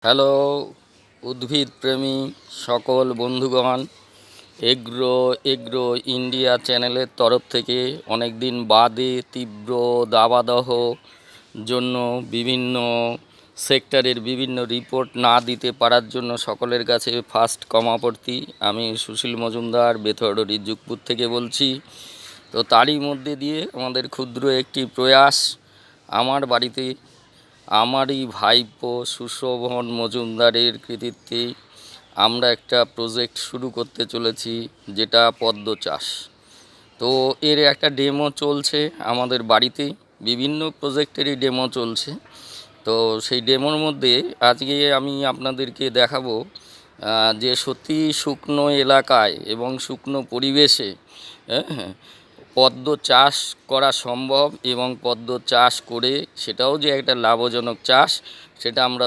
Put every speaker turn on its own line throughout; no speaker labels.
Hello উদ্ভিদ প্রেমী সকল বন্ধুগণ, এগ্রো এগ্রো ইন্ডিয়া চ্যানেলের তরফ থেকে অনেক দিন বাদে তীব্র দাবদাহ জন্য বিভিন্ন সেক্টরের বিভিন্ন রিপোর্ট না দিতে পারার জন্য সকলের কাছে ফার্স্ট ক্ষমাপ্রার্থী। আমি সুশীল মজুমদার বেথরডি যুগপুর থেকে বলছি। তো তারই মধ্যে দিয়ে আমাদের ক্ষুদ্র একটি প্রয়াস, আমার বাড়িতে আমারই ভাইপো সুশোভন মজুমদারের কৃতিত্বে আমরা একটা প্রজেক্ট শুরু করতে চলেছি, যেটা পদ্ম চাষ। তো এর একটা ডেমো চলছে আমাদের বাড়িতে, বিভিন্ন প্রজেক্টেরই ডেমো চলছে। তো সেই ডেমোর মধ্যে আজকে আমি আপনাদেরকে দেখাবো যে সত্যি শুকনো এলাকায় এবং শুকনো পরিবেশে হ্যাঁ পদ্ম চাষ করা সম্ভব, এবং পদ্ম চাষ করে সেটাও যে একটা লাভজনক চাষ, সেটা আমরা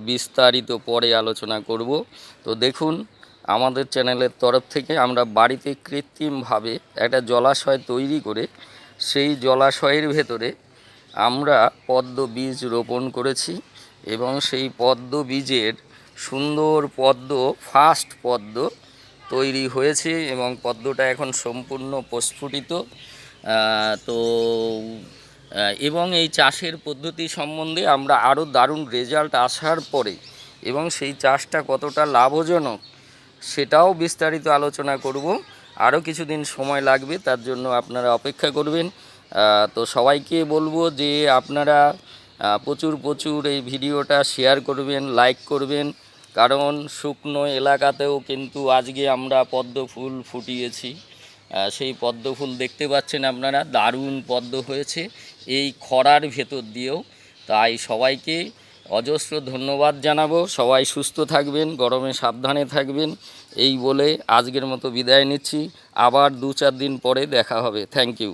বিস্তারিত পরে আলোচনা করব। তো দেখুন, আমাদের চ্যানেলের তরফ থেকে আমরা বাড়িতে কৃত্রিমভাবে একটা জলাশয় তৈরি করে সেই জলাশয়ের ভেতরে আমরা পদ্ম বীজ রোপণ করেছি, এবং সেই পদ্ম বীজের সুন্দর ফার্স্ট পদ্ম তৈরি হয়েছে, এবং পদ্মটা এখন সম্পূর্ণ প্রস্ফুটিত। তো এবং এই চাষের পদ্ধতি সম্বন্ধে আমরা আরও দারুণ রেজাল্ট আসার পরে এবং সেই চাষটা কতটা লাভজনক সেটাও বিস্তারিত আলোচনা করব। আরও কিছুদিন সময় লাগবে, তার জন্য আপনারা অপেক্ষা করবেন। তো সবাইকে বলবো যে আপনারা প্রচুর এই ভিডিওটা শেয়ার করবেন, লাইক করবেন, কারণ শুকনো এলাকাতেও কিন্তু আজকে আমরা পদ্ম ফুল ফুটিয়েছি। সেই পদ্ম ফুল দেখতে পাচ্ছেন আপনারা, দারুণ পদ্ম হয়েছে এই খরার ভেতর দিয়েও। তাই সবাইকে অজস্র ধন্যবাদ জানাবো। সবাই সুস্থ থাকবেন, গরমে সাবধানে থাকবেন, এই বলে আজকের মতো বিদায় নিচ্ছি। আবার 2-4 দিন পরে দেখা হবে। Thank you.